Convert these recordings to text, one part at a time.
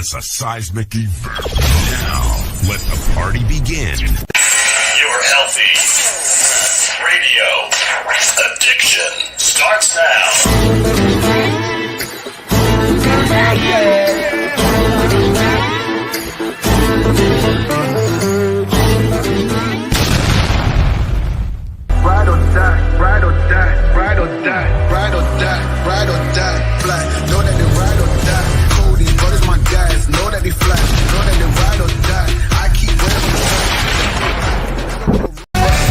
witness a seismic event. Now, let the party begin. Your healthy radio addiction starts now. Ride or die, ride or die, ride or die, ride or die, ride or die, fly. Know that they ride or die. Cody, what is my guys? Know that they fly. Know that they ride or die. I keep wearing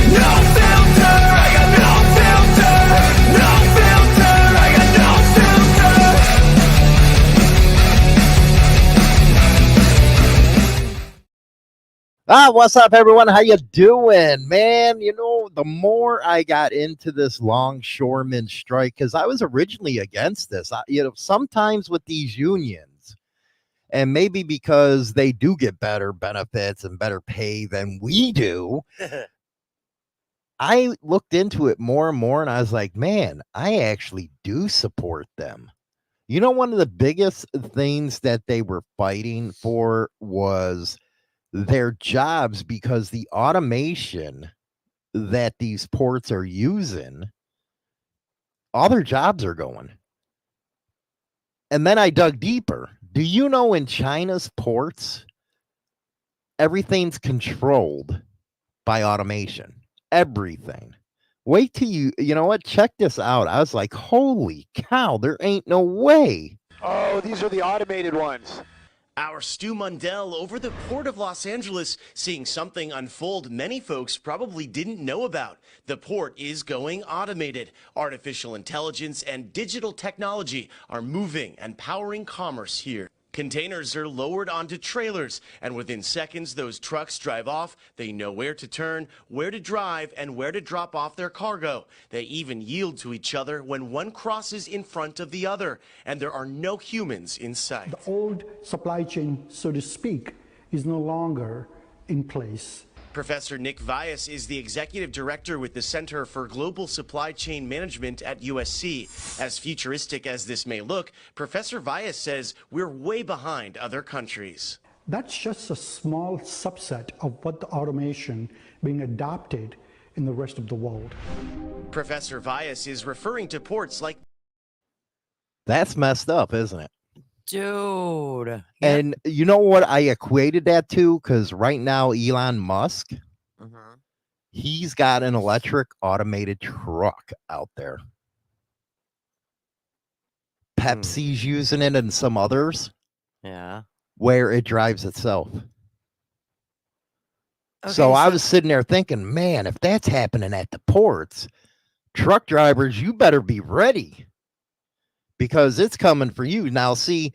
no filter. I got no filter. No filter. I got no filter. What's up, everyone? How you doing, man? You know, the more I got into this longshoremen strike, because I was originally against this. Sometimes with these unions, and maybe because they do get better benefits and better pay than we do, I looked into it more and more, and I was like, man, I actually do support them. You know, one of the biggest things that they were fighting for was their jobs, because the automation that these ports are using, all their jobs are going. And then I dug deeper. Do you know in China's ports, everything's controlled by automation? Everything. Wait till you know what? Check this out. I was like, holy cow, there ain't no way. Oh, these are the automated ones. Our Stu Mundell over the Port of Los Angeles, seeing something unfold many folks probably didn't know about. The port is going automated. Artificial intelligence and digital technology are moving and powering commerce here. Containers are lowered onto trailers, and within seconds those trucks drive off. They know where to turn, where to drive, and where to drop off their cargo. They even yield to each other when one crosses in front of the other, and there are no humans in sight. The old supply chain, so to speak, is no longer in place. Professor Nick Vyas is the executive director with the Center for Global Supply Chain Management at USC. As futuristic as this may look, Professor Vyas says we're way behind other countries. That's just a small subset of what the automation being adopted in the rest of the world. Professor Vyas is referring to ports like... That's messed up, isn't it? Dude. And you know what I equated that to? Because right now, Elon Musk, he's got an electric automated truck out there. Pepsi's using it and some others. Yeah. Where it drives itself. Okay, so I was sitting there thinking, man, if that's happening at the ports, truck drivers, you better be ready. Because it's coming for you. Now, see,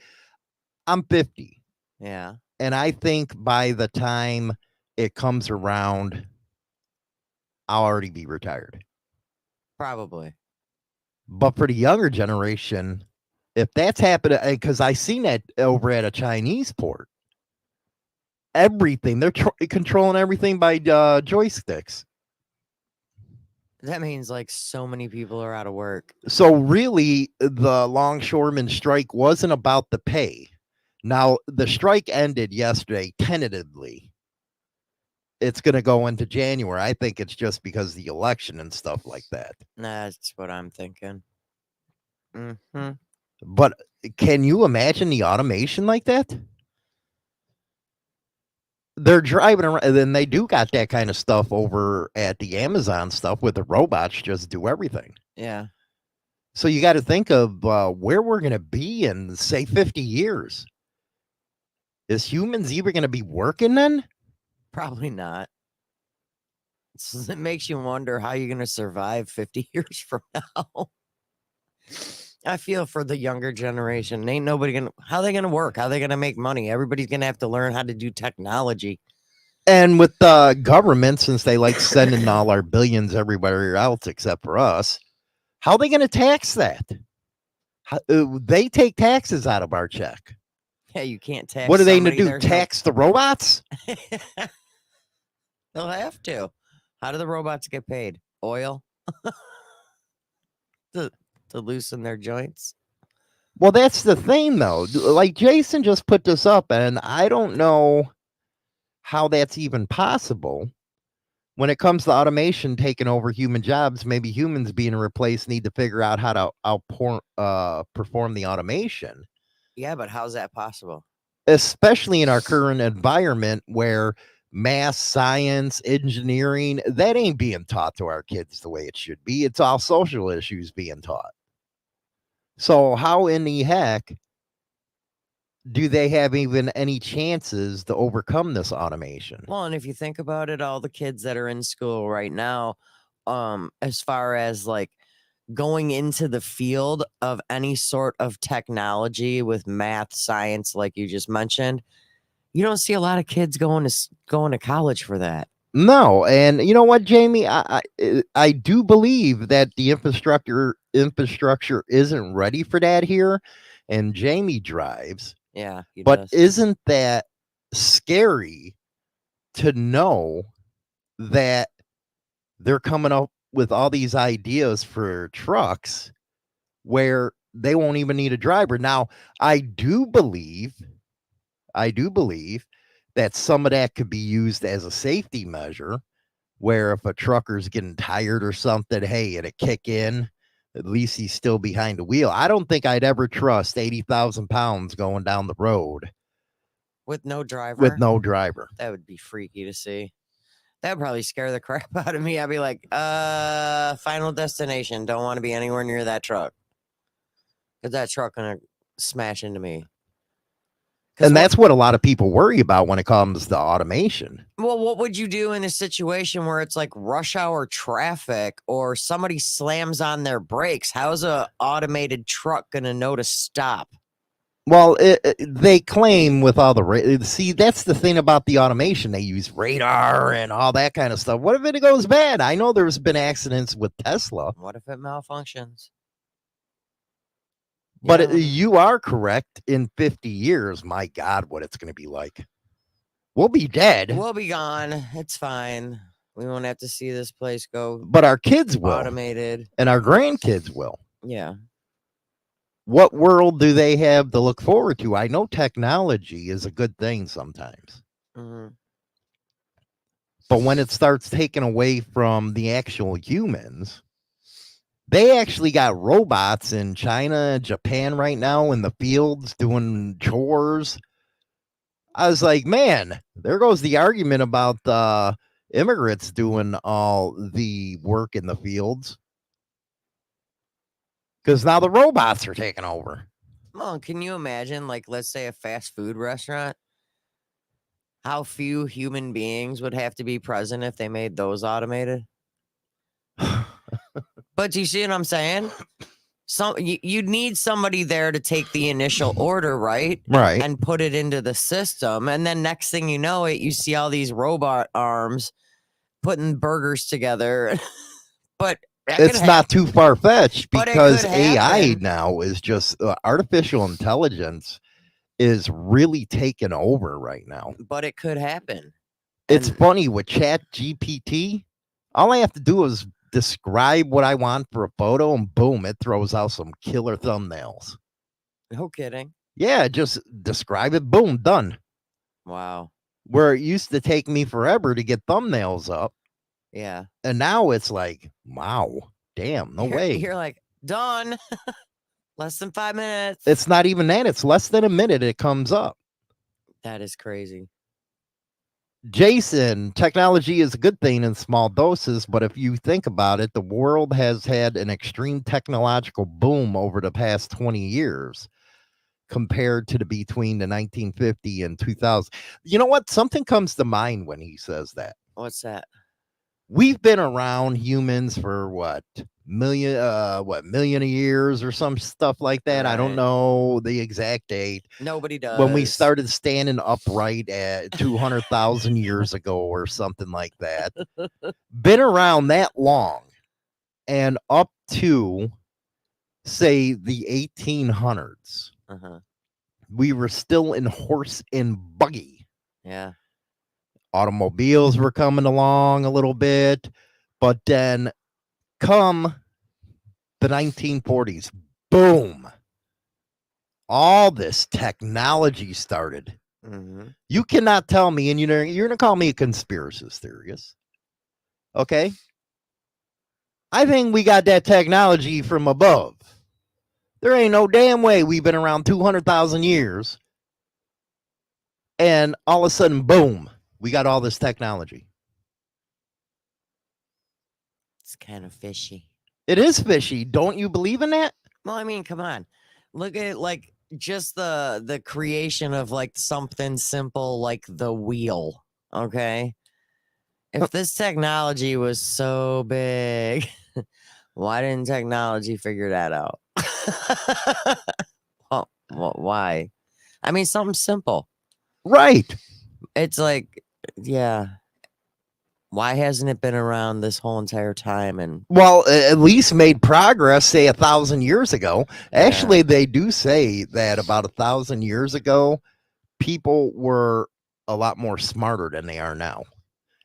I'm 50. Yeah. And I think by the time it comes around, I'll already be retired. Probably. But for the younger generation, if that's happening, because I seen that over at a Chinese port, everything, they're controlling everything by joysticks. That means like so many people are out of work. So really, the longshoremen strike wasn't about the pay. Now, the strike ended yesterday, tentatively. It's going to go into January. I think it's just because of the election and stuff like that. That's what I'm thinking. But can you imagine the automation like that? They're driving around, and then they do got that kind of stuff over at the Amazon stuff where the robots just do everything. Yeah. So you got to think of where we're going to be in, say, 50 years. Is humans even going to be working then? Probably not. It makes you wonder how you're going to survive 50 years from now. I feel for the younger generation. Ain't nobody going to, how are they going to work? How are they going to make money? Everybody's going to have to learn how to do technology. And with the government, since they like sending all our billions everywhere else except for us, how are they going to tax that? They take taxes out of our check. Yeah, you can't tax. What are they going to do? Tax the robots? They'll have to. How do the robots get paid? Oil? to loosen their joints? Well, that's the thing, though. Like Jason just put this up, and I don't know how that's even possible. When it comes to automation taking over human jobs, maybe humans being replaced need to figure out how to perform the automation, Yeah, but how's that possible? especially in our current environment where math, science, engineering, that ain't being taught to our kids the way it should be. It's all social issues being taught. So how in the heck do they have even any chances to overcome this automation? Well, and if you think about it, all the kids that are in school right now, as far as like going into the field of any sort of technology with math, science, like you just mentioned, you don't see a lot of kids going to college for that. No, and you know what, Jamie? I do believe that the infrastructure isn't ready for that here, and Jamie drives. Yeah, he But does. isn't that scary to know that they're coming up with all these ideas for trucks where they won't even need a driver? Now, I do believe that some of that could be used as a safety measure where if a trucker's getting tired or something, hey, it'll kick in. At least he's still behind the wheel. I don't think I'd ever trust 80,000 pounds going down the road With no driver, with no driver. that would be freaky to see. That would probably scare the crap out of me. I'd be like, final destination. Don't want to be anywhere near that truck. Because that truck gonna smash into me. And that's what a lot of people worry about when it comes to automation. Well, what would you do in a situation where it's like rush hour traffic or somebody slams on their brakes? How's a automated truck going to know to stop? Well, they claim with all the see, that's the thing about the automation. They use radar and all that kind of stuff. What if it goes bad? I know there's been accidents with Tesla. What if it malfunctions? But you are correct. In 50 years, my God, what it's going to be like. We'll be dead. We'll be gone. It's fine. We won't have to see this place go. But our kids will. Automated. And our grandkids will. Yeah. What world do they have to look forward to? I know technology is a good thing sometimes. Mm-hmm. But when it starts taking away from the actual humans, they actually got robots in China, Japan right now in the fields doing chores. I was like, man, there goes the argument about immigrants doing all the work in the fields. Because now the robots are taking over. Well, can you imagine, like, let's say a fast food restaurant? How few human beings would have to be present if they made those automated? But do you see what I'm saying? You need somebody there to take the initial order, right? Right. And put it into the system. And then next thing you know it, you see all these robot arms putting burgers together. But it's not too far-fetched because AI happen. now is just artificial intelligence is really taking over right now. But it could happen. It's funny with Chat GPT. All I have to do is describe what I want for a photo and boom, it throws out some killer thumbnails. No kidding. Yeah, just describe it, boom, done. Wow. Where it used to take me forever to get thumbnails up. Yeah. And now it's like, wow, damn, no way. You're like, done. Less than 5 minutes. It's not even that. It's less than a minute. It comes up. That is crazy. Jason, technology is a good thing in small doses, but if you think about it, the world has had an extreme technological boom over the past 20 years compared to between the 1950 and 2000. You know what? Something comes to mind when he says that. What's that? We've been around humans for what million of years or some stuff like that. Right. I don't know the exact date. Nobody does. When we started standing upright at 200,000 years ago or something like that. Been around that long and up to say the 1800s. Uh-huh. We were still in horse and buggy. Yeah. Automobiles were coming along a little bit, but then come the 1940s, boom, all this technology started. Mm-hmm. You cannot tell me, and you're gonna call me a conspiracy theorist. Okay. I think we got that technology from above. There ain't no damn way we've been around 200,000 years and all of a sudden, boom, we got all this technology. It's kind of fishy. It is fishy. Don't you believe in that? Well, I mean, come on. Look at like just the creation of like something simple like the wheel. Okay. If this technology was so big, why didn't technology figure that out? Well, why? I mean, something simple. Right. It's like, yeah. Why hasn't it been around this whole entire time? And well, at least made progress, say 1,000 years ago. Yeah. Actually, they do say that about 1,000 years ago, people were a lot more smarter than they are now.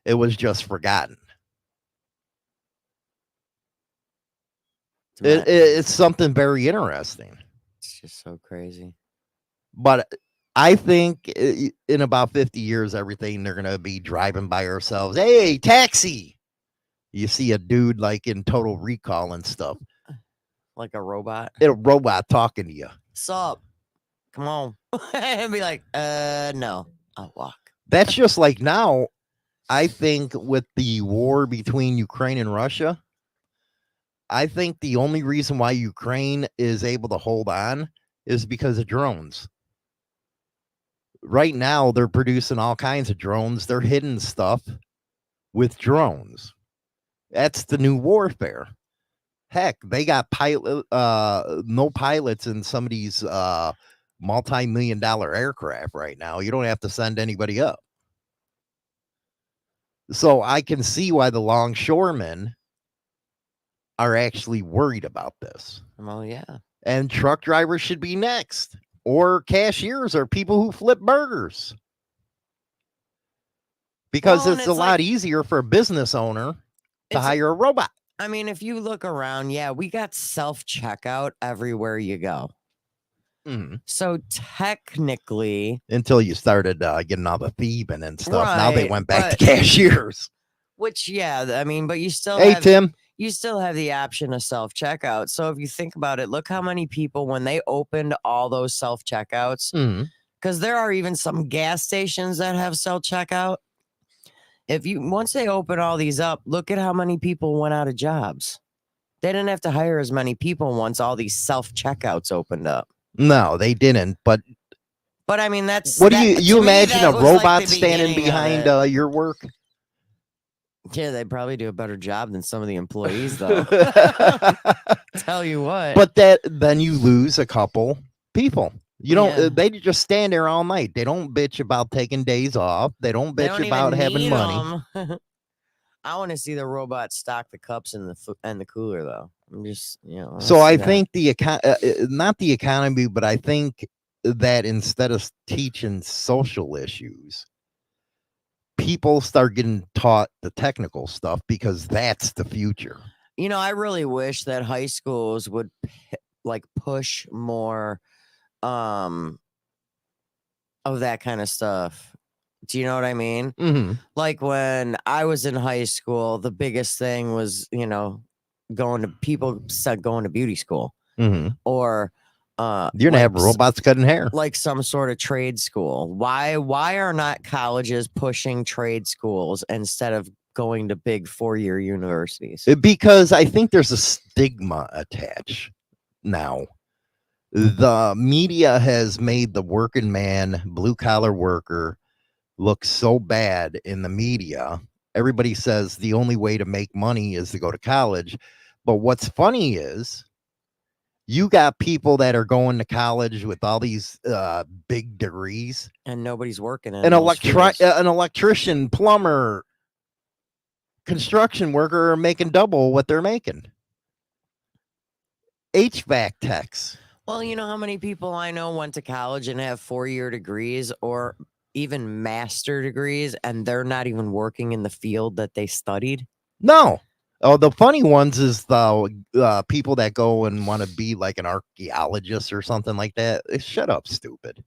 It was just forgotten. It's something very interesting. It's just so crazy. But I think in about 50 years, everything they're going to be driving by ourselves. Hey, taxi. You see a dude like in Total Recall and stuff. Like a robot? A robot talking to you. Sup? Come on. And be like, no, I'll walk. That's just like now, I think with the war between Ukraine and Russia, I think the only reason why Ukraine is able to hold on is because of drones. Right now, they're producing all kinds of drones. They're hitting stuff with drones. That's the new warfare. Heck, they got no pilots in some of these multi-million-dollar aircraft right now. You don't have to send anybody up. So I can see why the longshoremen are actually worried about this. Oh, yeah. And truck drivers should be next. Or cashiers or people who flip burgers. Because it's a lot easier for a business owner to hire a robot. I mean, if you look around, yeah, we got self-checkout everywhere you go. Mm-hmm. So technically, until you started getting all the thieving and stuff, right, now they went back to cashiers. Which, yeah, I mean, but you still Tim, you still have the option of self-checkout. So if you think about it, look how many people, when they opened all those self-checkouts, because there are even some gas stations that have self-checkout. Once they open all these up, look at how many people went out of jobs. They didn't have to hire as many people once all these self-checkouts opened up. No, they didn't. But I mean, that's what do you imagine a robot like standing behind your work? Yeah, they probably do a better job than some of the employees, though. Tell you what. But then you lose a couple people. You don't. They just stand there all night. They don't bitch about taking days off. They don't bitch about having money. I want to see the robot stock the cups in the cooler, though. I'm just, So I think not the economy, but I think that instead of teaching social issues, people start getting taught the technical stuff because that's the future. I really wish that high schools would like push more of that kind of stuff. Do you know what I mean? Mm-hmm. Like when I was in high school, the biggest thing was, going to beauty school, or you're gonna have robots cutting hair, like some sort of trade school. Why are not colleges pushing trade schools instead of going to big 4-year universities? Because I think there's a stigma attached now. The media has made the working man, blue collar worker, look so bad in the media. Everybody says the only way to make money is to go to college. But what's funny is you got people that are going to college with all these big degrees, and nobody's working. An electrician, plumber, construction worker are making double what they're making. HVAC techs. Well, you know how many people I know went to college and have 4-year degrees or even master degrees, and they're not even working in the field that they studied? No. Oh, the funny ones is the people that go and want to be like an archaeologist or something like that. Shut up, stupid.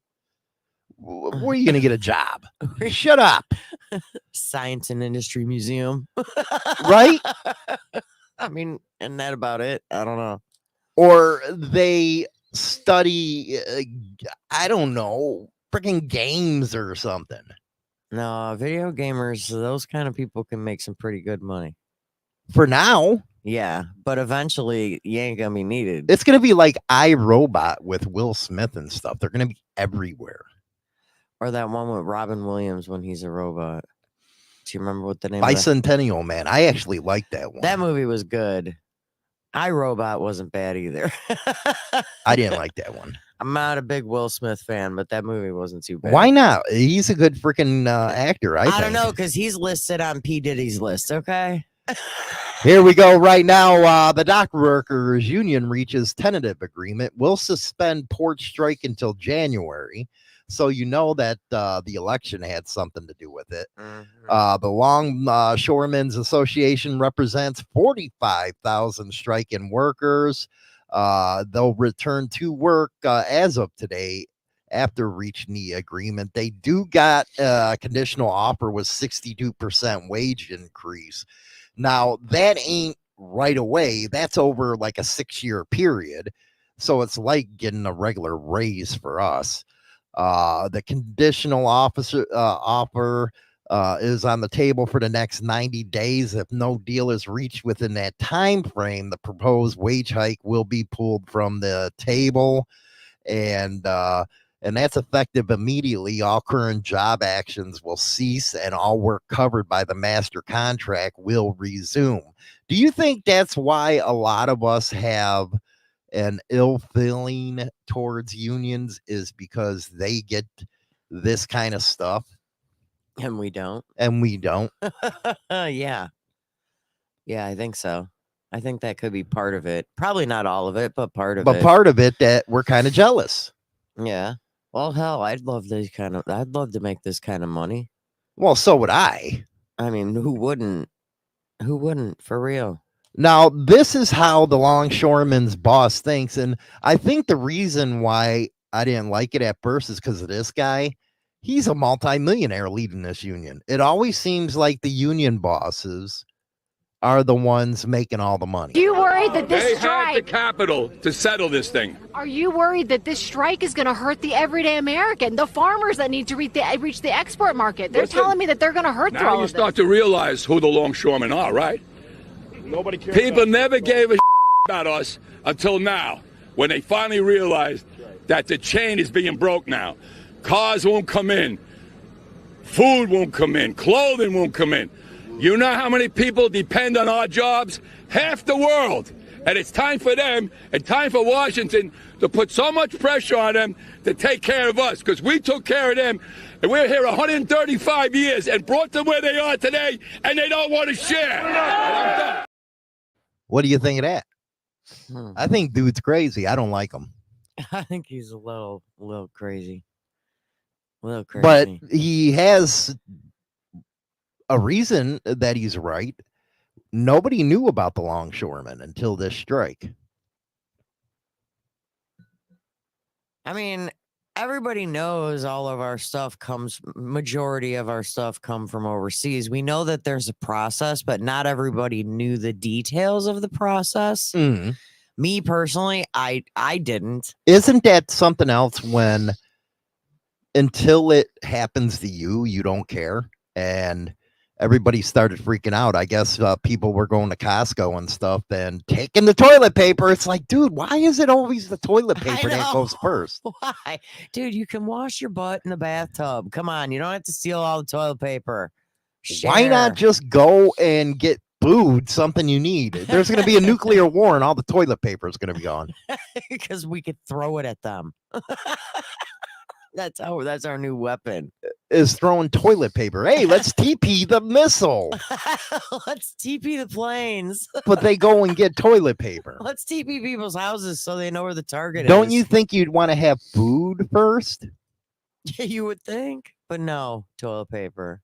Where are you going to get a job? Shut up. Science and Industry Museum. Right? I mean, isn't that about it? I don't know. Or they study, I don't know, freaking games or something. No, video gamers, those kind of people can make some pretty good money. For now, Yeah, but eventually you ain't gonna be needed. it's going to be like iRobot with Will Smith and stuff. They're going to be everywhere. Or that one with Robin Williams when he's a robot. Do you remember what the name of that? Bicentennial Man. I actually like that one. That movie was good. iRobot wasn't bad either. I didn't like that one. I'm not a big Will Smith fan, but that movie wasn't too bad. Why not? He's a good freaking actor. I don't know, because he's listed on P. Diddy's list, okay? Here we go right now. The dock workers union reaches tentative agreement. Will suspend port strike until January. So you know that the election had something to do with it. The Longshoremen's Association represents 45,000 striking workers. They'll return to work as of today after reaching the agreement. They do got a conditional offer with 62% wage increase. Now, that ain't right away. That's over like a 6-year period. So it's like getting a regular raise for us. The conditional offer is on the table for the next 90 days. If no deal is reached within that time frame, the proposed wage hike will be pulled from the table, and that's effective immediately. All current job actions will cease, and all work covered by the master contract will resume. Do you think that's why a lot of us have an ill feeling towards unions, is because they get this kind of stuff And we don't? Yeah, I think so. I think that could be part of it. Probably not all of it, but part of it. But part of it that we're kind of jealous. Yeah. Well, hell, I'd love to make this kind of money. Well, so would I. I mean, who wouldn't? Who wouldn't, for real? Now, this is how the longshoreman's boss thinks. And I think the reason why I didn't like it at first is because of this guy. He's a multimillionaire leading this union. It always seems like the union bosses are the ones making all the money. Are you worried that this They strike... had the capital to settle this thing. Are you worried that this strike is going to hurt the everyday American, the farmers that need to reach the export market? They're telling me that they're going to hurt through all Now you of this. start to realize who the longshoremen are, right? Nobody cares. People never gave a about us until now, when they finally realized that the chain is being broke now. Cars won't come in. Food won't come in. Clothing won't come in. You know how many people depend on our jobs? Half the world. And it's time for them and time for Washington to put so much pressure on them to take care of us, because we took care of them. And we're here 135 years and brought them where they are today, and they don't want to share. And I'm done. What do you think of that? I think dude's crazy. I don't like him. I think he's a little crazy. A little crazy. But he has a reason that he's right. Nobody knew about the longshoremen until this strike. I mean, everybody knows all of our stuff majority of our stuff come from overseas. We know that there's a process, but not everybody knew the details of the process. Me personally, I didn't. Isn't that something else when until it happens to you, you don't care? And everybody started freaking out. I guess people were going to Costco and stuff and taking the toilet paper. It's like, dude, why is it always the toilet paper that goes first? Why? Dude, you can wash your butt in the bathtub. Come on. You don't have to steal all the toilet paper. Why not just go and get food, something you need? There's going to be a nuclear war and all the toilet paper is going to be gone. Because we could throw it at them. That's our new weapon. Is throwing toilet paper. Hey, let's TP the missile. Let's TP the planes. But they go and get toilet paper. Let's TP people's houses so they know where the target is. Don't you think you'd want to have food first? Yeah, you would think, but no, toilet paper.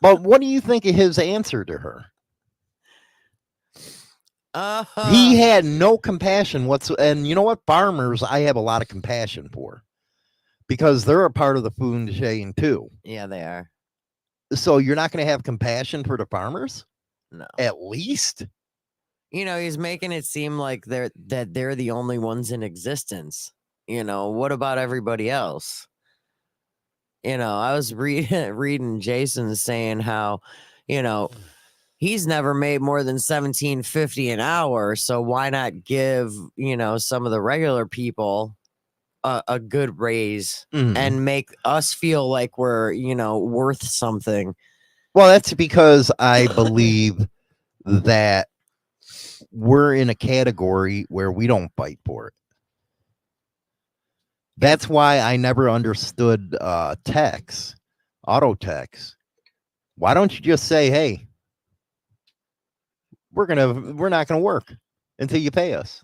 But what do you think of his answer to her? He had no compassion whatsoever. And you know what? Farmers, I have a lot of compassion for because they're a part of the food chain too. Yeah, they are. So you're not going to have compassion for the farmers? No. At least? You know, he's making it seem like they're the only ones in existence. You know, what about everybody else? You know, I was reading Jason saying how, you know, he's never made more than $17.50 an hour, so why not give, you know, some of the regular people a good raise and make us feel like we're, you know, worth something. Well, that's because I believe that we're in a category where we don't fight for it. That's why I never understood techs, auto techs. Why don't you just say, hey, we're not gonna work until you pay us?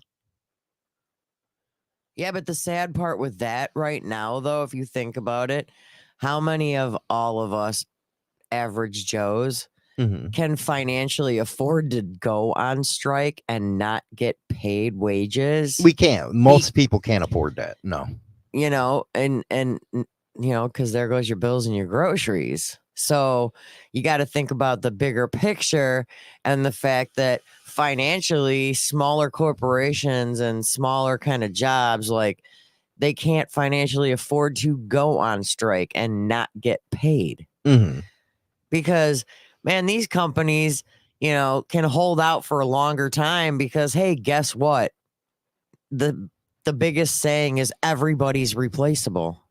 Yeah, but the sad part with that right now, though, if you think about it, how many of all of us average Joes can financially afford to go on strike and not get paid wages? We can't. Most people can't afford that. No. You know, and you know, because there goes your bills and your groceries. So you got to think about the bigger picture and the fact that financially smaller corporations and smaller kind of jobs, like, they can't financially afford to go on strike and not get paid. Because, man, these companies, you know, can hold out for a longer time because, hey, guess what? The biggest saying is everybody's replaceable.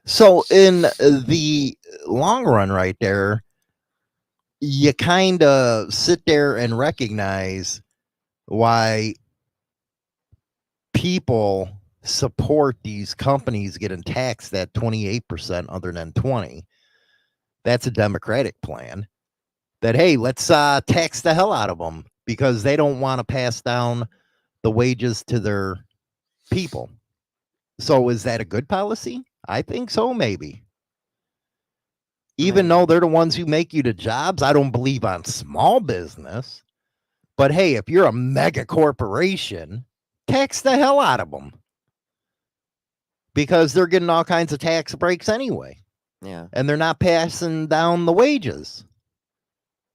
So in the long run right there, you kind of sit there and recognize why people support these companies getting taxed at 28% other than 20. That's a Democratic plan that, hey, let's tax the hell out of them because they don't want to pass down the wages to their people. So is that a good policy? I think so, maybe. Even though they're the ones who make you the jobs, I don't believe on small business. But hey, if you're a mega corporation, tax the hell out of them because they're getting all kinds of tax breaks anyway. Yeah. And they're not passing down the wages.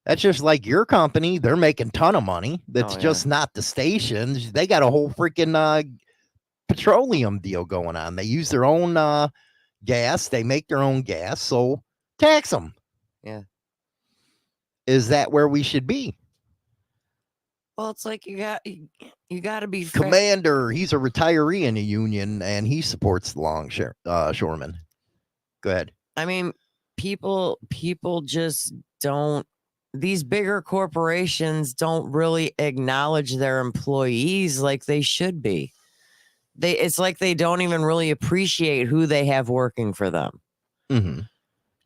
That's just like your company. They're making a ton of money. That's just not the stations. They got a whole freaking petroleum deal going on. They use their own gas. They make their own gas. So tax them. Yeah. Is that where we should be? Well, it's like you got to be fair. Commander, he's a retiree in a union, and he supports the longshoremen. Go ahead. I mean, people just don't. These bigger corporations don't really acknowledge their employees like they should be. It's like they don't even really appreciate who they have working for them. And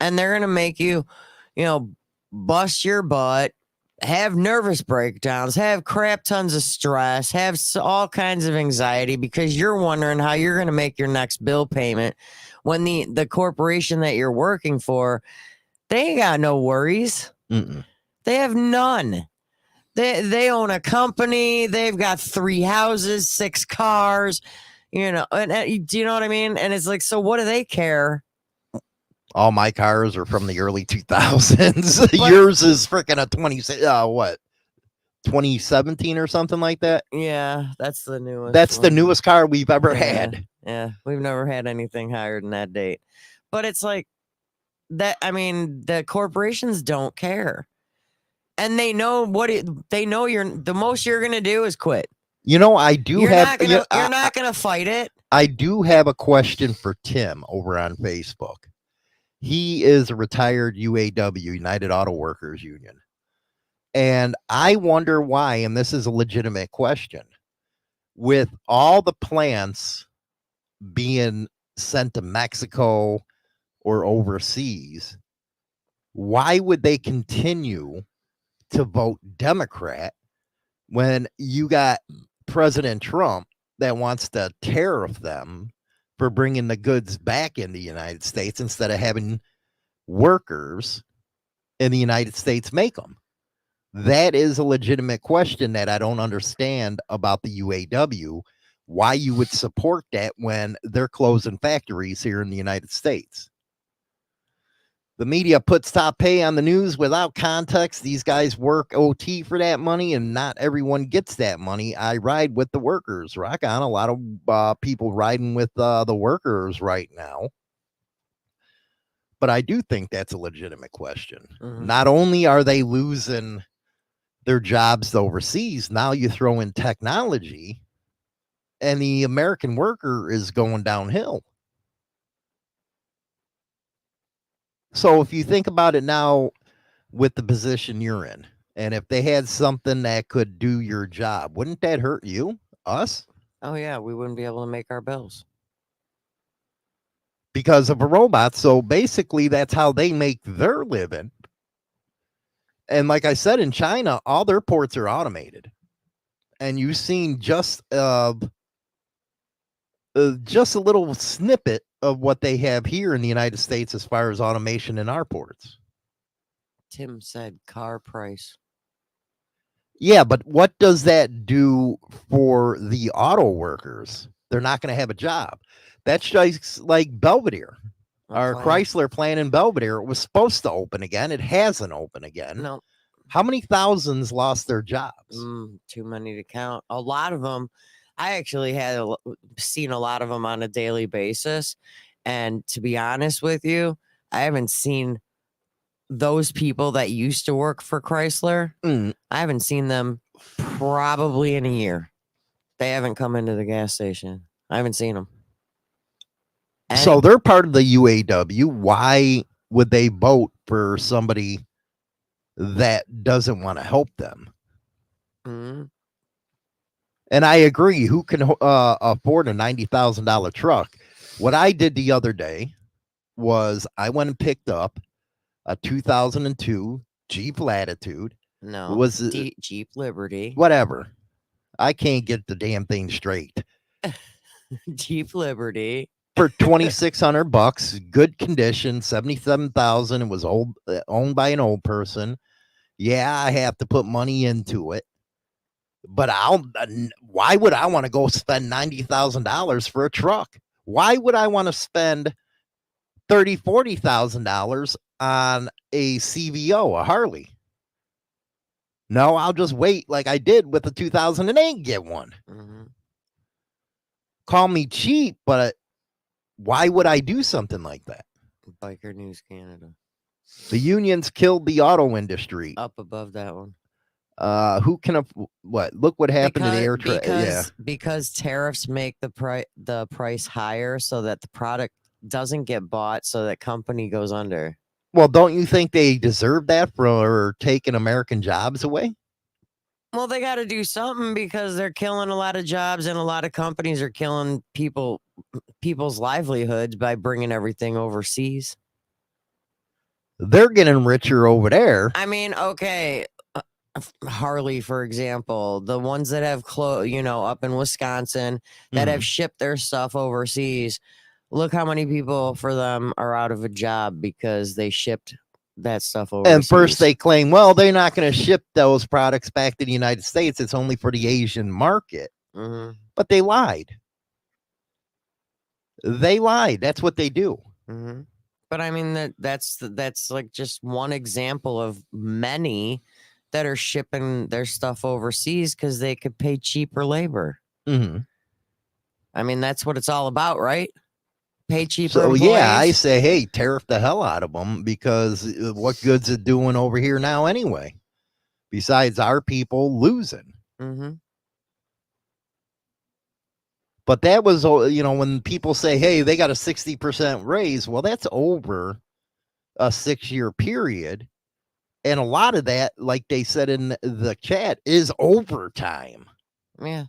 they're going to make you, you know, bust your butt, have nervous breakdowns, have crap tons of stress, have all kinds of anxiety because you're wondering how you're going to make your next bill payment when the corporation that you're working for, they ain't got no worries. They have none. They own a company. They've got 3 houses, 6 cars, you know, and do you know what I mean? And it's like, so what do they care? All my cars are from the early 2000s. Yours is freaking a 2017 or something like that. Yeah, that's the newest. That's the newest car we've ever had. Yeah, we've never had anything higher than that date. But it's like that. I mean, the corporations don't care. And they know they know the most you're gonna do is quit. You know, I do you're have. You're not gonna fight it. I do have a question for Tim over on Facebook. He is a retired UAW, United Auto Workers Union, and I wonder why. And this is a legitimate question. With all the plants being sent to Mexico or overseas, why would they continue to vote Democrat when you got President Trump that wants to tariff them for bringing the goods back in the United States instead of having workers in the United States make them? That is a legitimate question that I don't understand about the UAW, why you would support that when they're closing factories here in the United States. The media puts top pay on the news without context. These guys work OT for that money, and not everyone gets that money. I ride with the workers. Rock on. A lot of people riding with the workers right now. But I do think that's a legitimate question. Not only are they losing their jobs overseas, now you throw in technology, and the American worker is going downhill. So if you think about it now with the position you're in, and if they had something that could do your job, wouldn't that hurt you, us? Oh, yeah, we wouldn't be able to make our bills. Because of a robot. So basically, that's how they make their living. And like I said, in China, all their ports are automated. And you've seen just a little snippet of what they have here in the United States as far as automation in our ports. Tim said car price. Yeah, but what does that do for the auto workers? They're not going to have a job. That's just like Belvedere. Our Chrysler plant in Belvedere, it was supposed to open again. It hasn't opened again. No. How many thousands lost their jobs? Too many to count. A lot of them. I actually had seen a lot of them on a daily basis. And to be honest with you, I haven't seen those people that used to work for Chrysler. I haven't seen them probably in a year. They haven't come into the gas station. I haven't seen them. So they're part of the UAW. Why would they vote for somebody that doesn't want to help them? And I agree. Who can afford a $90,000 truck? What I did the other day was I went and picked up a 2002 Jeep Latitude. No, was Jeep Liberty. Whatever. I can't get the damn thing straight. Jeep Liberty for $2,600, good condition, 77,000. It was owned by an old person. Yeah, I have to put money into it, but why would I want to go spend $90,000 for a truck? Why would I want to spend $40,000 on a CVO, a Harley? No, I'll just wait like I did with the 2008 and get one. Call me cheap, but why would I do something like that? Biker News Canada. The unions killed the auto industry. Up above that one. Who can what? Look what happened to the air traffic. Yeah, because tariffs make the price higher, so that the product doesn't get bought, so that company goes under. Well, don't you think they deserve that for taking American jobs away? Well, they got to do something because they're killing a lot of jobs, and a lot of companies are killing people's livelihoods by bringing everything overseas. They're getting richer over there. I mean, okay, Harley, for example, the ones that have up in Wisconsin that have shipped their stuff overseas. Look how many people for them are out of a job because they shipped that stuff overseas. And first they claim, well, they're not going to ship those products back to the United States. It's only for the Asian market. But they lied. They lied. That's what they do. But I mean, that's like just one example of many that are shipping their stuff overseas because they could pay cheaper labor. I mean, that's what it's all about, right? Pay cheaper. So employees. yeah, I say, hey, tariff the hell out of them, because what good's it doing over here now anyway? Besides our people losing. But that was, when people say, hey, they got a 60% raise, well, that's over a 6-year period. And a lot of that, like they said in the chat, is overtime. Yeah.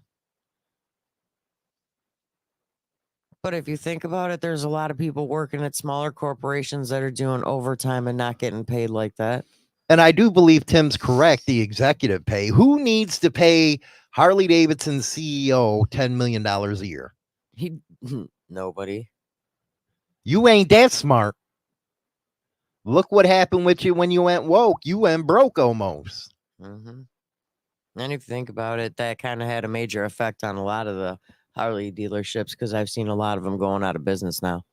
But if you think about it, there's a lot of people working at smaller corporations that are doing overtime and not getting paid like that. And I do believe Tim's correct, the executive pay. Who needs to pay Harley Davidson CEO $10 million a year? Nobody. You ain't that smart. Look what happened with you when you went woke. You went broke almost. Mm-hmm. And if you think about it, that kind of had a major effect on a lot of the Harley dealerships because I've seen a lot of them going out of business now.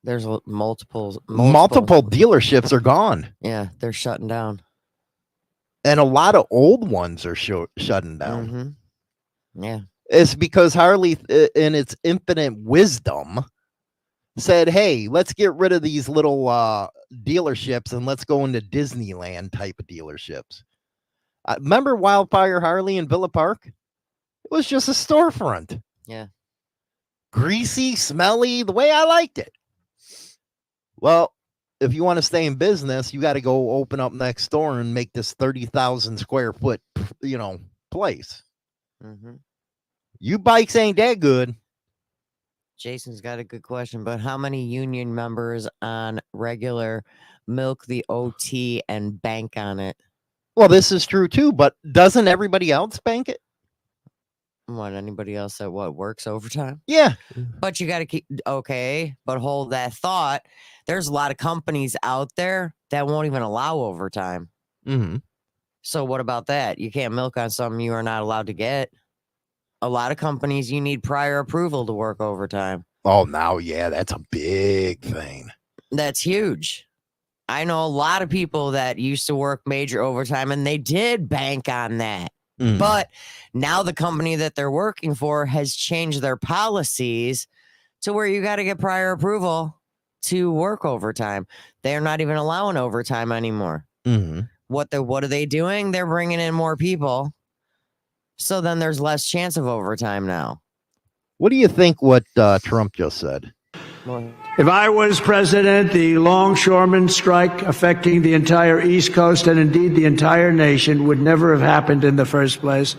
There's multiple dealerships are gone. Yeah, they're shutting down. And a lot of old ones are shutting down. Mm-hmm. Yeah. It's because Harley, in its infinite wisdom, said, hey, let's get rid of these little dealerships and let's go into Disneyland type of dealerships. Remember Wildfire Harley in Villa Park? It was just a storefront. Yeah. Greasy, smelly, the way I liked it. Well, if you want to stay in business, you got to go open up next door and make this 30,000 square foot, place. Mm-hmm. You bikes ain't that good. Jason's got a good question, but how many union members on regular milk the OT and bank on it? Well, this is true too, but doesn't everybody else bank it? What, anybody else that works overtime? Yeah. But you got to keep, okay, but hold that thought. There's a lot of companies out there that won't even allow overtime. Mm-hmm. So what about that? You can't milk on something you are not allowed to get. A lot of companies, you need prior approval to work overtime. Oh, now, yeah, that's a big thing. That's huge. I know a lot of people that used to work major overtime and they did bank on that. Mm. But now the company that they're working for has changed their policies to where you got to get prior approval to work overtime. They're not even allowing overtime anymore. Mm-hmm. What are they doing? They're bringing in more people. So then there's less chance of overtime now. What do you think what Trump just said? If I was president, the Longshoremen strike affecting the entire East Coast and indeed the entire nation would never have happened in the first place.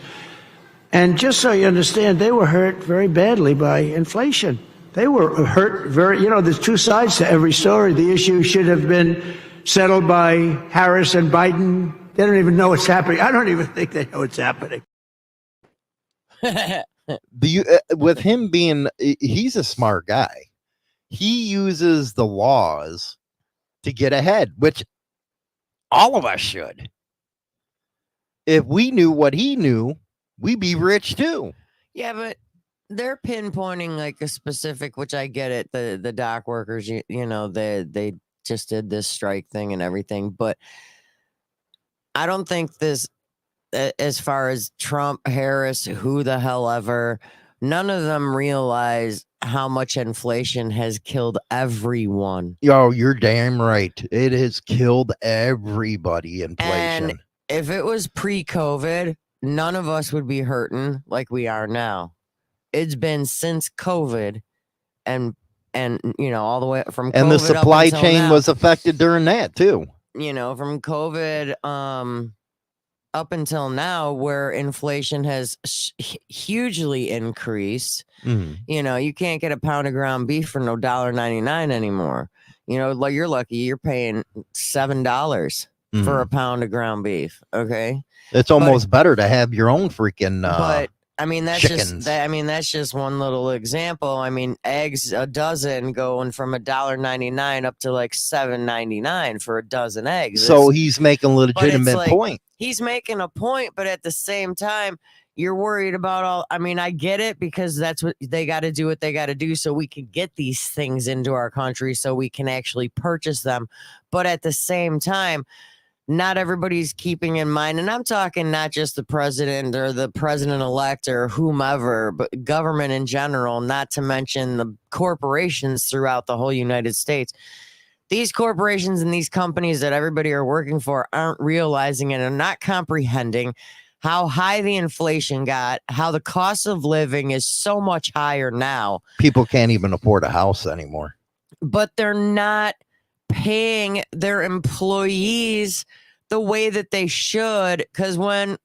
And just so you understand, they were hurt very badly by inflation. They were hurt there's two sides to every story. The issue should have been settled by Harris and Biden. They don't even know what's happening. I don't even think they know what's happening. With him being, he's a smart guy. He uses the laws to get ahead, which all of us should. If we knew what he knew, we'd be rich too. Yeah, but they're pinpointing like a specific, which I get it. The dock workers, they just did this strike thing and everything, but I don't think this, as far as Trump, Harris, who the hell ever, none of them realize how much inflation has killed everyone. Yo, you're damn right. It has killed everybody. Inflation. And if it was pre-COVID, none of us would be hurting like we are now. It's been since COVID and all the way from COVID. And the supply chain now, was affected during that too. From COVID up until now, where inflation has hugely increased. Mm-hmm. You can't get a pound of ground beef for no $1.99 anymore. Like you're lucky you're paying $7 for a pound of ground beef. Okay, it's almost better to have your own freaking. But I mean that's chickens. that's just one little example. I mean, eggs a dozen going from $1.99 up to like $7.99 for a dozen eggs. So he's making a legitimate point. He's making a point, but at the same time, you're worried about I get it because that's what they got to do, what they got to do so we can get these things into our country so we can actually purchase them. But at the same time, not everybody's keeping in mind, and I'm talking not just the president or the president-elect or whomever, but government in general, not to mention the corporations throughout the whole United States. These corporations and these companies that everybody are working for aren't realizing it and not comprehending how high the inflation got, how the cost of living is so much higher now. People can't even afford a house anymore. But they're not paying their employees the way that they should, because when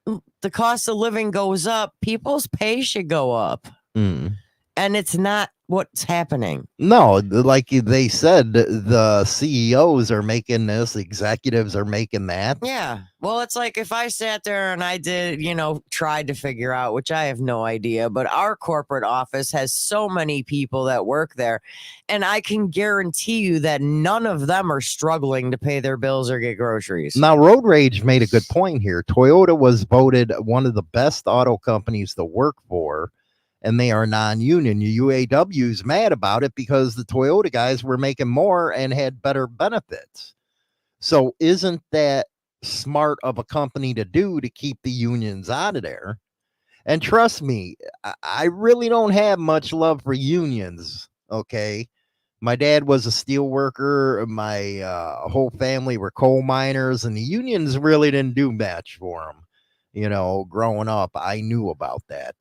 the cost of living goes up, people's pay should go up. Mm. And it's not what's happening. No, like they said, the CEOs are making this, executives are making that. Yeah. Well, it's like if I sat there and I did, tried to figure out, which I have no idea, but our corporate office has so many people that work there. And I can guarantee you that none of them are struggling to pay their bills or get groceries. Now, Road Rage made a good point here. Toyota was voted one of the best auto companies to work for, and they are non-union. UAW's mad about it because the Toyota guys were making more and had better benefits. So isn't that smart of a company to do to keep the unions out of there? And trust me, I really don't have much love for unions. Okay. My dad was a steel worker. My whole family were coal miners, and the unions really didn't do much for them. Growing up, I knew about that.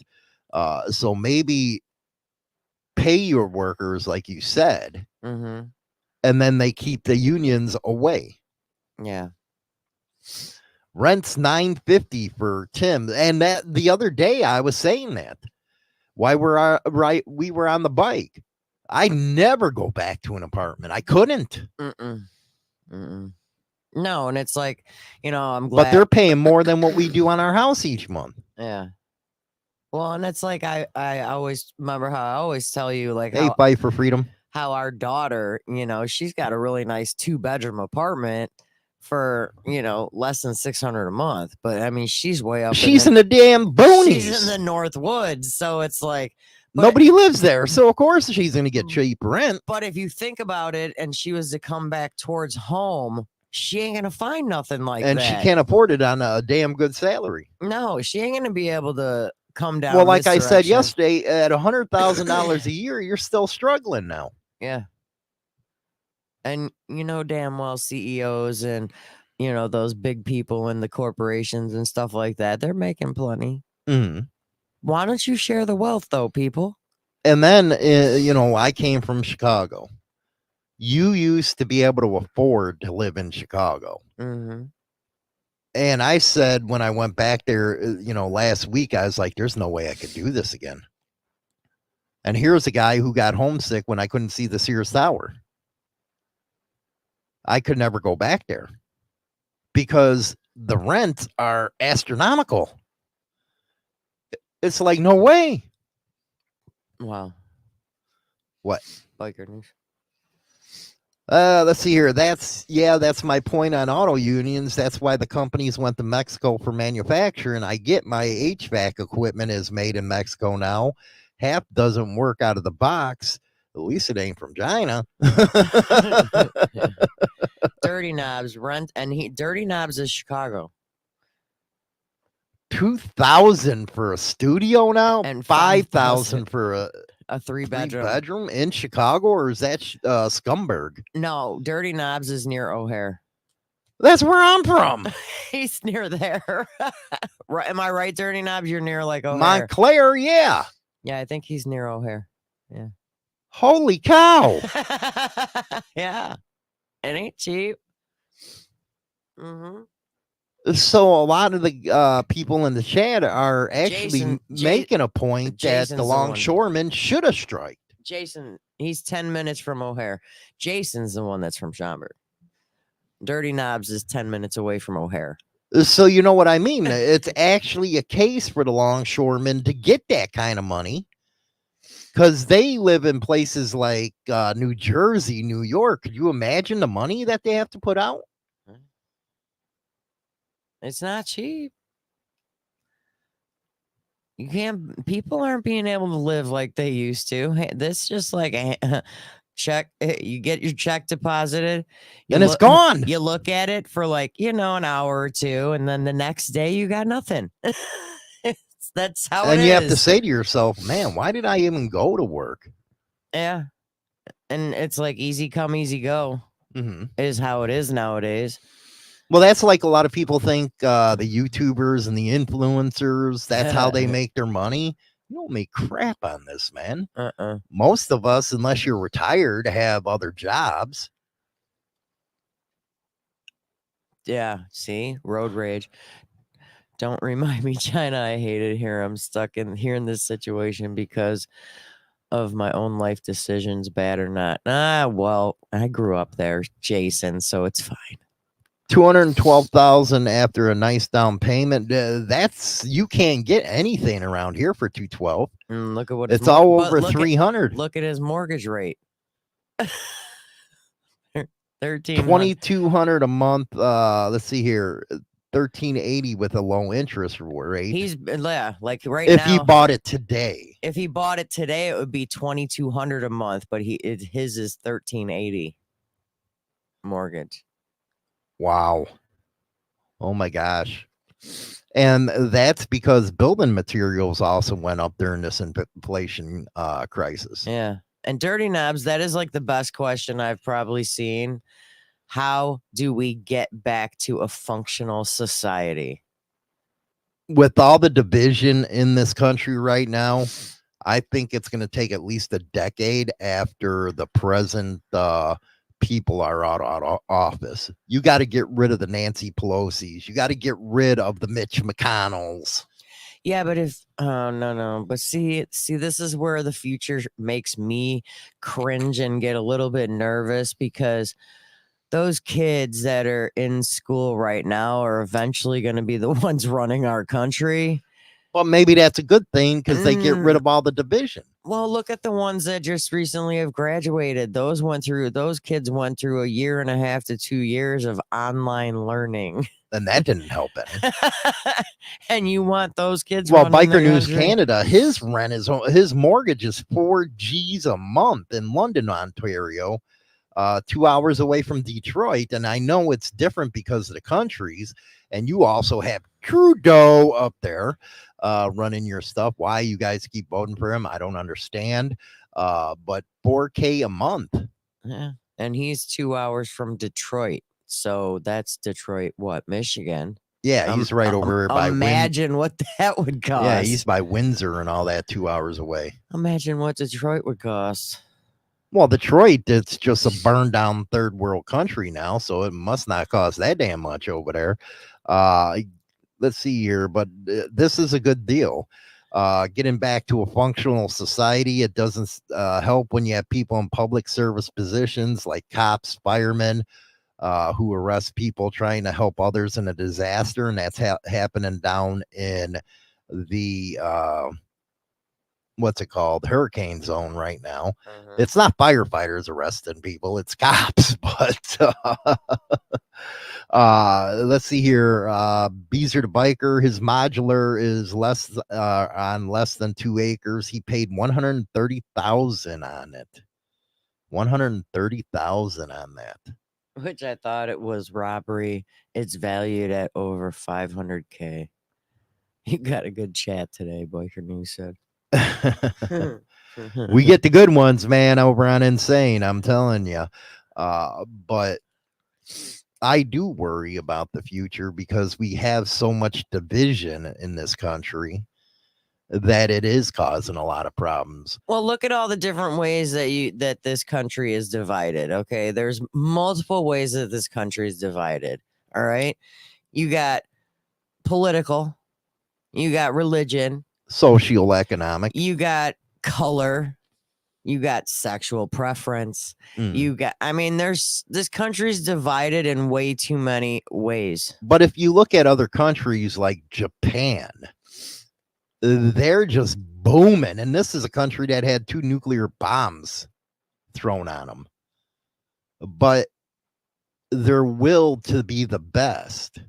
So maybe pay your workers, like you said, Mm-hmm. and then they keep the unions away. Yeah. Rent's $950 for Tim, and that the other day I was saying that. Why we were on the bike. I never go back to an apartment. I couldn't. Mm-mm. Mm-mm. No, and it's like, I'm glad. But they're paying more than what we do on our house each month. Yeah. Well, and it's like I always remember how I always tell you, like, Hey, fight for freedom. How our daughter, she's got a really nice 2-bedroom apartment for, less than $600 a month. But I mean, she's way up. She's in the damn boonies. She's in the North Woods. So it's like nobody lives there. So of course she's going to get cheap rent. But if you think about it, and she was to come back towards home, she ain't going to find nothing like that. And she can't afford it on a damn good salary. No, she ain't going to be able to come down. Well, like I said yesterday, at $100,000 a year, you're still struggling now. Yeah. And damn well CEOs and those big people in the corporations and stuff like that, they're making plenty. Mm-hmm. Why don't you share the wealth though, people? And then I came from Chicago. You used to be able to afford to live in Chicago. Mm-hmm. And I said when I went back there, last week, I was like, there's no way I could do this again. And here's a guy who got homesick when I couldn't see the Sears Tower. I could never go back there because the rents are astronomical. It's like, no way. Wow. What? Biker news. Let's see here. That's my point on auto unions. That's why the companies went to Mexico for manufacturing. I get my HVAC equipment is made in Mexico now. Half doesn't work out of the box. At least it ain't from China. Dirty Knobs rent, and Dirty Knobs is Chicago. $2,000 for a studio now, and $5,000 for a 3-bedroom. Bedroom in Chicago, or is that Scumberg? No, Dirty Knobs is near O'Hare. That's where I'm from. He's near there. Am I right, Dirty Knobs? You're near like O'Hare. Montclair, yeah. Yeah, I think he's near O'Hare. Yeah. Holy cow. Yeah. It ain't cheap. Mm-hmm. So a lot of the people in the chat are actually making a point that the Longshoremen should have striked. Jason, he's 10 minutes from O'Hare. Jason's the one that's from Schaumburg. Dirty Knobs is 10 minutes away from O'Hare. So you know what I mean? It's actually a case for the Longshoremen to get that kind of money because they live in places like New Jersey, New York. Could you imagine the money that they have to put out? It's not cheap. People aren't being able to live like they used to. Hey, this just like a check. You get your check deposited and it's gone. You look at it for like, an hour or two. And then the next day you got nothing. That's how it is. And you have to say to yourself, man, why did I even go to work? Yeah. And it's like easy come, easy go is how it is nowadays. Well, that's like a lot of people think the YouTubers and the influencers, that's how they make their money. You don't make crap on this, man. Most of us, unless you're retired, have other jobs. Yeah, see? Road rage. Don't remind me, China. I hate it here. I'm stuck in this situation because of my own life decisions, bad or not. Well, I grew up there, Jason, so it's fine. 212,000 after a nice down payment. That's you can't get anything around here for 212. Look at what it's all over 300. Look at his mortgage rate. 2,200 a month. Let's see here. 1380 with a low interest rate. He's like right if now. If he bought it today. If he bought it today, it would be 2,200 a month, but his is 1,380 mortgage. Wow. Oh my gosh. And that's because building materials also went up during this inflation crisis. Yeah. And Dirty Knobs, that is like the best question I've probably seen. How do we get back to a functional society? With all the division in this country right now, I think it's going to take at least a decade after the present people are out of office. You got to get rid of the Nancy Pelosi's. You got to get rid of the Mitch McConnells. Yeah, but no. But see, this is where the future makes me cringe and get a little bit nervous, because those kids that are in school right now are eventually going to be the ones running our country. Well, maybe that's a good thing, because they get rid of all the division. Well, look at the ones that just recently have graduated. Those kids went through 1.5 to 2 years of online learning. And that didn't help any. And you want those kids? Well, Biker News Canada, his mortgage is $4,000 a month in London, Ontario, 2 hours away from Detroit. And I know it's different because of the countries. And you also have Trudeau up there running your stuff. Why you guys keep voting for him, I don't understand. But $4,000 a month. Yeah, and he's 2 hours from Detroit. So that's Detroit, Michigan? Yeah, he's right over by. Imagine what that would cost. Yeah, he's by Windsor and all that, 2 hours away. Imagine what Detroit would cost. Well, Detroit, it's just a burned down third world country now, so it must not cost that damn much over there. Let's see here, but this is a good deal. Getting back to a functional society, it doesn't help when you have people in public service positions like cops, firemen, who arrest people trying to help others in a disaster, and that's happening down in the what's it called, hurricane zone right now. It's not firefighters arresting people, it's cops. But let's see here. Beezer the Biker, his modular is on less than 2 acres. He paid $130,000 on it. $130,000 on that. Which I thought it was robbery. It's valued at over $500K. You got a good chat today, Biker News said. We get the good ones, man, over on Insane, I'm telling you. But I do worry about the future, because we have so much division in this country that it is causing a lot of problems. Well, look at all the different ways that this country is divided. Okay, there's multiple ways that this country is divided. All right, you got political, you got religion, socioeconomic, you got color, you got sexual preference, you got, this country's divided in way too many ways. But if you look at other countries like Japan, they're just booming, and this is a country that had 2 nuclear bombs thrown on them, but their will to be the best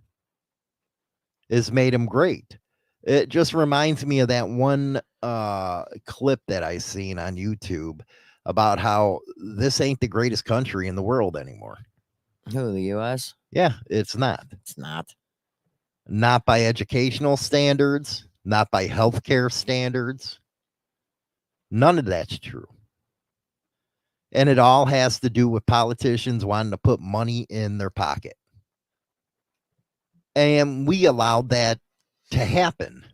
has made them great. It just reminds me of that one clip that I seen on YouTube about how this ain't the greatest country in the world anymore. Who, the U.S.? Yeah, it's not. It's not. Not by educational standards, not by healthcare standards. None of that's true. And it all has to do with politicians wanting to put money in their pocket. And we allowed that to happen.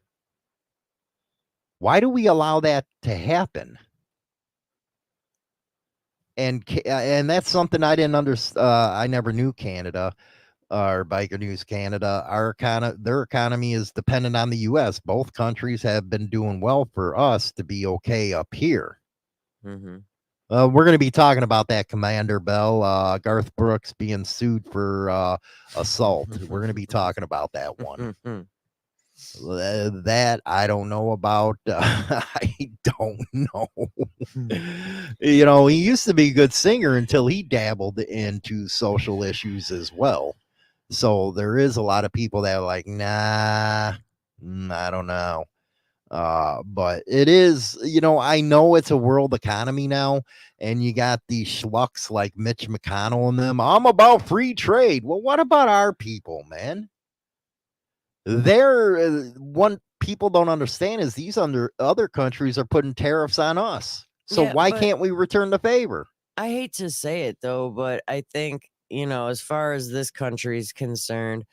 Why do we allow that to happen? And that's something I didn't understand. I never knew Canada or Biker News Canada. Their economy is dependent on the U.S. Both countries have been doing well for us to be okay up here. Mm-hmm. We're going to be talking about that, Commander Bell. Garth Brooks being sued for assault. We're going to be talking about that one. That I don't know about. I don't know. You know, he used to be a good singer until he dabbled into social issues as well. So there is a lot of people that are like, nah, I don't know. But it is, you know, I know it's a world economy now, and you got these schlucks like Mitch McConnell and them. I'm about free trade. Well, what about our people, man? They're one people don't understand is these other countries are putting tariffs on us. So Yeah, why but can't we return the favor? I hate to say it though, but I think, you know, as far as this country is concerned,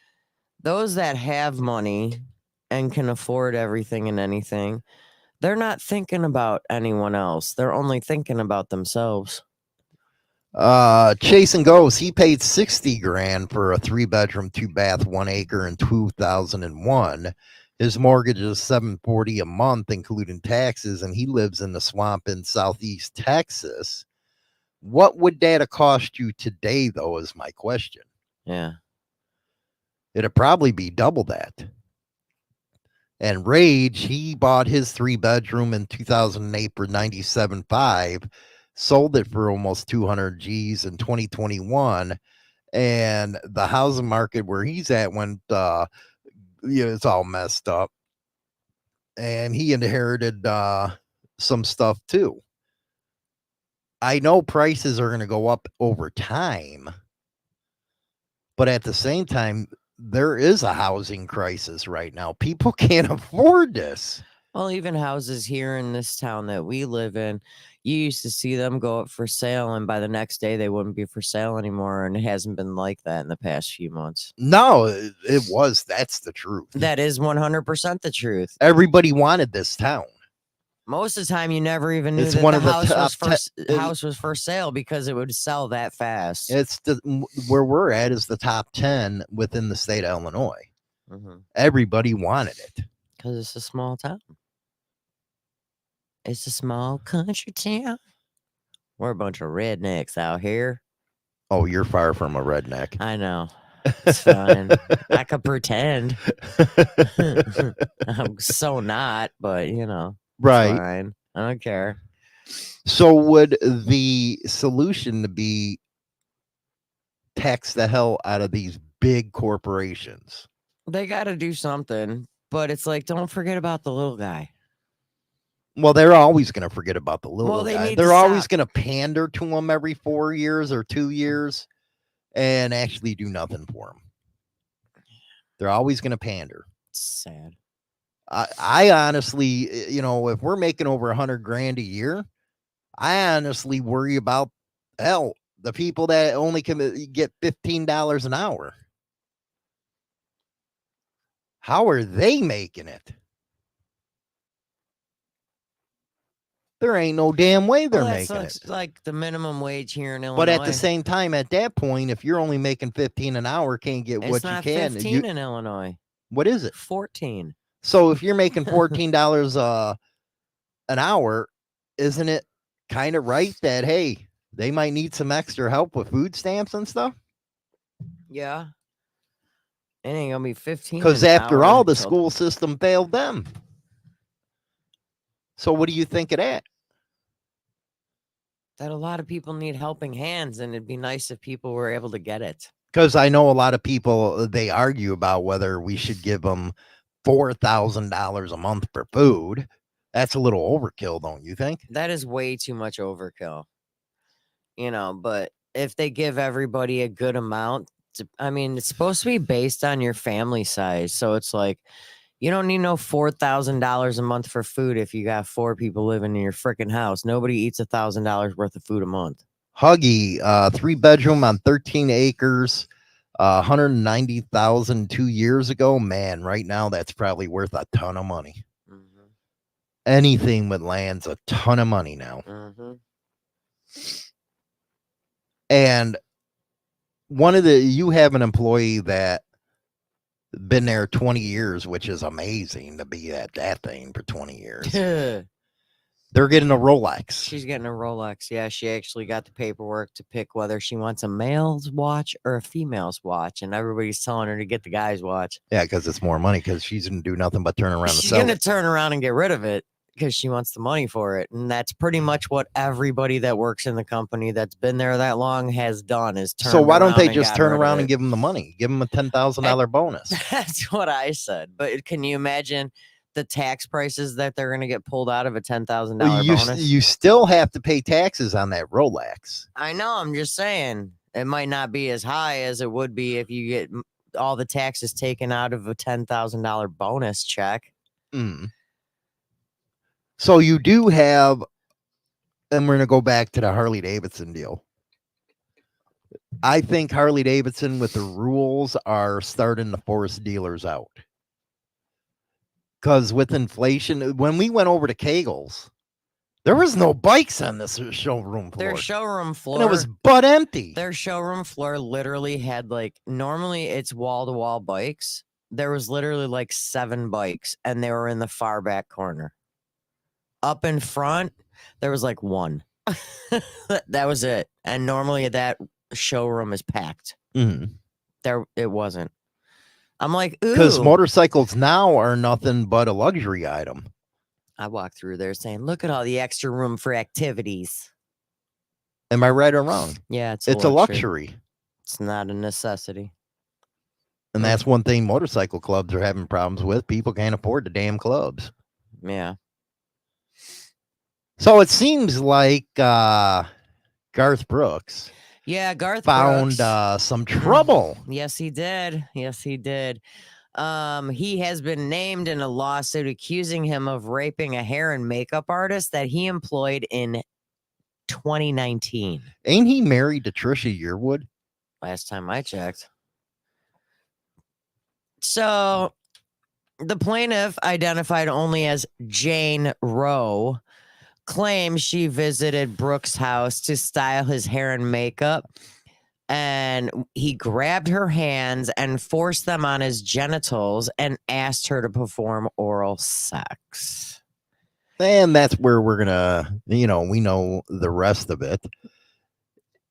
those that have money and can afford everything and anything, they're not thinking about anyone else. They're only thinking about themselves. Chase and Ghost, he paid 60 grand for a 3-bedroom, 2-bath, 1 acre in 2001. His mortgage is $740 a month, including taxes, and he lives in the swamp in Southeast Texas. What would that have cost you today, though, is my question. Yeah. It'd probably be double that. And Rage, he bought his 3-bedroom in 2008 for $97,500, sold it for almost 200 G's in 2021. And the housing market where he's at went, it's all messed up. And he inherited some stuff too. I know prices are going to go up over time, but at the same time, there is a housing crisis right now. People can't afford this. Well, even houses here in this town that we live in, you used to see them go up for sale, and by the next day they wouldn't be for sale anymore. And it hasn't been like that in the past few months. No, it was. That's the truth. That is 100% the truth. Everybody wanted this town. Most of the time, you never even knew It's that one the of the house top house was for sale because it would sell that fast. It's where we're at is the top 10 within the state of Illinois. Mm-hmm. Everybody wanted it because it's a small town. It's a small country town. We're a bunch of rednecks out here. Oh, you're far from a redneck. I know. It's fine. I could pretend. I'm so not, but you know. Right. Fine. I don't care. So would the solution to be tax the hell out of these big corporations? They got to do something, but it's like, don't forget about the little guy. Well, they're always going to forget about the little guy. They're always stop. going to pander to them every 4 years or 2 years and actually do nothing for them. They're always going to pander. It's sad. I honestly, you know, if we're making over 100 grand a year, I honestly worry about the people that only can get $15 an hour. How are they making it? There ain't no damn way they're making it. Like the minimum wage here in Illinois. But at the same time, at that point, if you're only making 15 an hour, can't get what you can. It's not 15 in Illinois. What is it? 14. So if you're making $14 an hour, isn't it kind of right that, hey, they might need some extra help with food stamps and stuff? Yeah. It ain't going to be 15. Because after all, the school system failed them. So what do you think of that? That a lot of people need helping hands, and it'd be nice if people were able to get it. Because I know a lot of people, they argue about whether we should give them $4,000 a month for food. That's a little overkill, don't you think? That is way too much overkill. You know, but if they give everybody a good amount, I mean, it's supposed to be based on your family size. So it's like, you don't need no $4,000 a month for food if you got 4 people living in your freaking house. Nobody eats $1,000 worth of food a month. Huggy, 3-bedroom on 13 acres, 190,000 2 years ago. Man, right now that's probably worth a ton of money. Mm-hmm. Anything with land's a ton of money now. Mm-hmm. And you have an employee that been there 20 years, which is amazing to be at that thing for 20 years. They're getting a Rolex. She's getting a Rolex. Yeah, she actually got the paperwork to pick whether she wants a male's watch or a female's watch, and everybody's telling her to get the guy's watch. Yeah, because it's more money. Because she's gonna do nothing but turn around and She's sell gonna it. turn around and get rid of it because she wants the money for it, and that's pretty much what everybody that works in the company that's been there that long has done. Is turn. So why don't they just turn around and give them the money? Give them a $10,000 bonus. That's what I said. But can you imagine the tax prices that they're going to get pulled out of a $10,000 bonus? You still have to pay taxes on that Rolex. I know. I'm just saying it might not be as high as it would be if you get all the taxes taken out of a $10,000 bonus check. Mm. So you do have, and we're going to go back to the Harley Davidson deal. I think Harley Davidson with the rules are starting to force dealers out. Because with inflation, when we went over to Kegel's, there was no bikes on this showroom floor. Their showroom floor. And it was butt empty. Their showroom floor literally had normally it's wall-to-wall bikes. There was literally 7 bikes, and they were in the far back corner. Up in front, there was 1. That was it. And normally that showroom is packed. Mm-hmm. There, it wasn't. I'm like, ooh. Because motorcycles now are nothing but a luxury item. I walked through there saying, look at all the extra room for activities. Am I right or wrong? Yeah, it's a luxury. It's not a necessity. And that's one thing motorcycle clubs are having problems with. People can't afford the damn clubs. Yeah. So it seems like Garth Brooks. Yeah, Garth found Brooks. Some trouble. Yes, he did. Yes, he did. He has been named in a lawsuit accusing him of raping a hair and makeup artist that he employed in 2019. Ain't he married to Trisha Yearwood? Last time I checked. So the plaintiff, identified only as Jane Rowe, claims she visited Brooks' house to style his hair and makeup, and he grabbed her hands and forced them on his genitals and asked her to perform oral sex. And that's where we're gonna, we know the rest of it.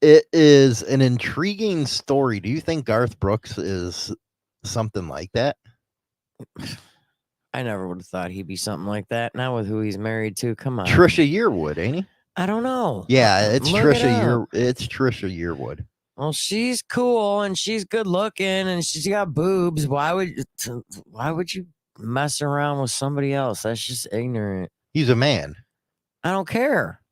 It is an intriguing story. Do you think Garth Brooks is something like that? I never would have thought he'd be something like that. Not with who he's married to. Come on. Trisha Yearwood, ain't he? I don't know. Yeah, it's Trisha Yearwood. Well, she's cool and she's good looking and she's got boobs. Why would you mess around with somebody else? That's just ignorant. He's a man. I don't care.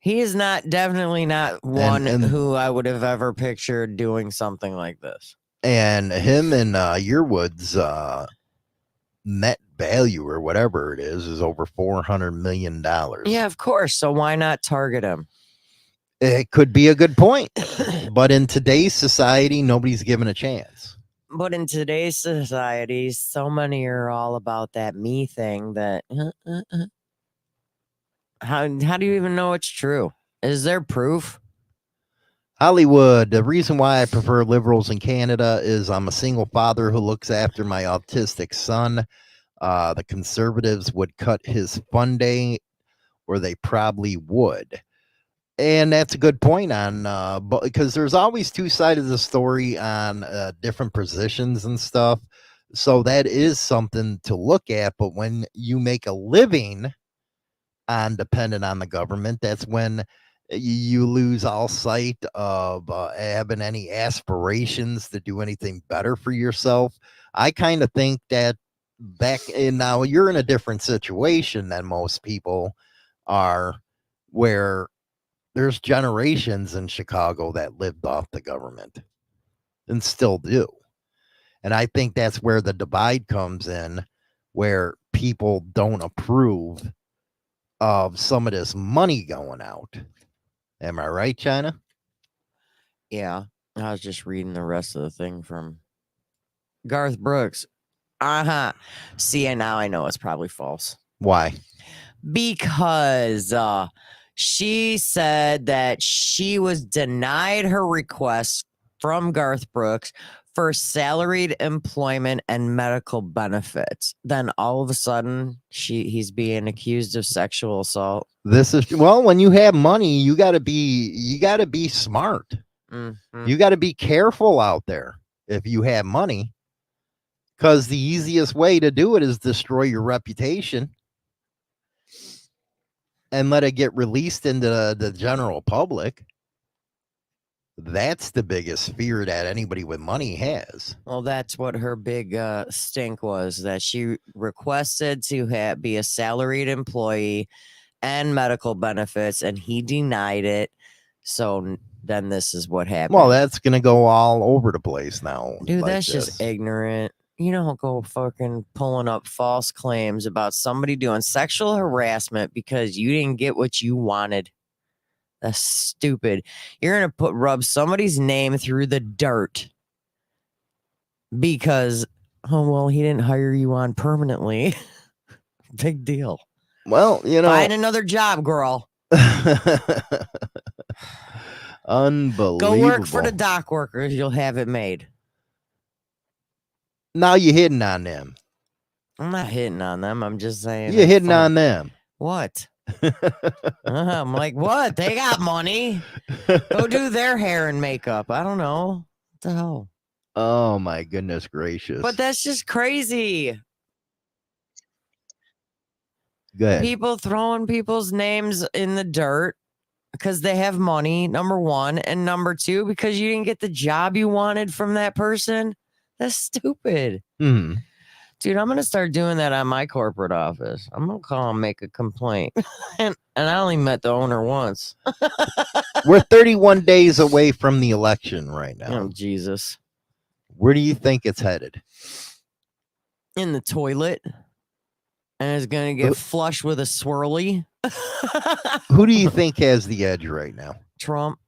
He is definitely not one who I would have ever pictured doing something like this. And him and Yearwood's net value or whatever it is over $400 million. Yeah, of course. So why not target him? It could be a good point. But in today's society, nobody's given a chance. But in today's society, so many are all about that me thing that how do you even know it's true? Is there proof? Hollywood, the reason why I prefer liberals in Canada is I'm a single father who looks after my autistic son. The conservatives would cut his funding, or they probably would. And that's a good point but because there's always two sides of the story on different positions and stuff. So that is something to look at. But when you make a living on dependent on the government, that's when you lose all sight of having any aspirations to do anything better for yourself. I kind of think that now you're in a different situation than most people are, where there's generations in Chicago that lived off the government and still do. And I think that's where the divide comes in, where people don't approve of some of this money going out. Am I right, China? Yeah. I was just reading the rest of the thing from Garth Brooks. See, and now I know it's probably false. Why? Because she said that she was denied her request from Garth Brooks for salaried employment and medical benefits. Then all of a sudden, he's being accused of sexual assault. This is, well, when you have money, you got to be smart. Mm-hmm. You got to be careful out there if you have money, because the easiest way to do it is destroy your reputation and let it get released into the general public. That's the biggest fear that anybody with money has. Well, that's what her big stink was, that she requested to be a salaried employee and medical benefits, and he denied it. So then this is what happened. Well, that's going to go all over the place now. Dude, like that's just ignorant. You don't go fucking pulling up false claims about somebody doing sexual harassment because you didn't get what you wanted. That's stupid. You're going to rub somebody's name through the dirt because, oh, well, he didn't hire you on permanently. Big deal. Well, you know. Find another job, girl. Unbelievable. Go work for the dock workers. You'll have it made. Now you're hitting on them. I'm not hitting on them. I'm just saying. You're hitting on them. What? I'm like, what? They got money. Go do their hair and makeup. I don't know. What the hell? Oh, my goodness gracious. But that's just crazy. Go ahead. People throwing people's names in the dirt because they have money, number one. And number two, because you didn't get the job you wanted from that person. That's stupid. Mm-hmm. Dude, I'm going to start doing that on my corporate office. I'm going to call and make a complaint. and I only met the owner once. We're 31 days away from the election right now. Oh, Jesus. Where do you think it's headed? In the toilet. And it's going to get flushed with a swirly. Who do you think has the edge right now? Trump.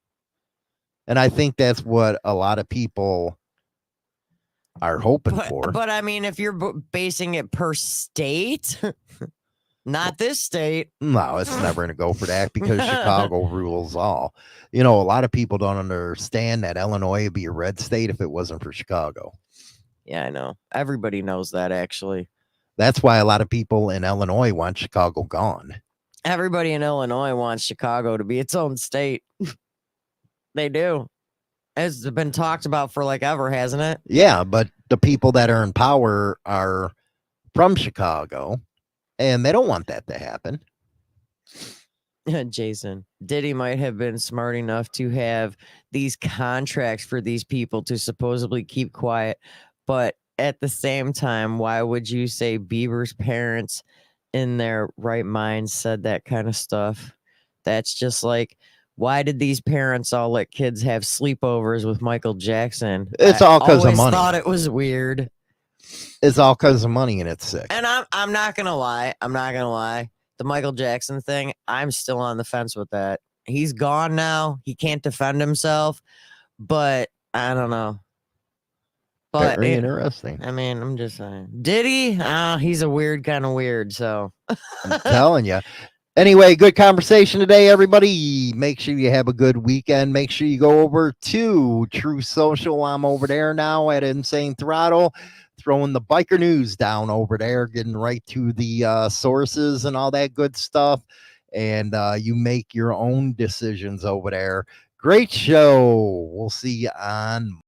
And I think that's what a lot of people are hoping for. But I mean, if you're basing it per state, not this state. No, it's never going to go for that because Chicago rules all. You know, a lot of people don't understand that Illinois would be a red state if it wasn't for Chicago. Yeah, I know. Everybody knows that, actually. That's why a lot of people in Illinois want Chicago gone. Everybody in Illinois wants Chicago to be its own state. They do. It's been talked about for like ever, hasn't it? Yeah, but the people that are in power are from Chicago, and they don't want that to happen. Jason, Diddy might have been smart enough to have these contracts for these people to supposedly keep quiet, but at the same time, why would you say Bieber's parents in their right mind said that kind of stuff? That's just like, why did these parents all let kids have sleepovers with Michael Jackson? It's all because of money. I thought it was weird. It's all because of money, and it's sick. And I'm not gonna lie. I'm not gonna lie. The Michael Jackson thing, I'm still on the fence with that. He's gone now. He can't defend himself. But I don't know. But very interesting. I mean, I'm just saying. Diddy? He's a weird kind of weird. So I'm telling you. Anyway, good conversation today, everybody. Make sure you have a good weekend. Make sure you go over to True Social. I'm over there now at Insane Throttle, throwing the biker news down over there, getting right to the sources and all that good stuff. And you make your own decisions over there. Great show. We'll see you on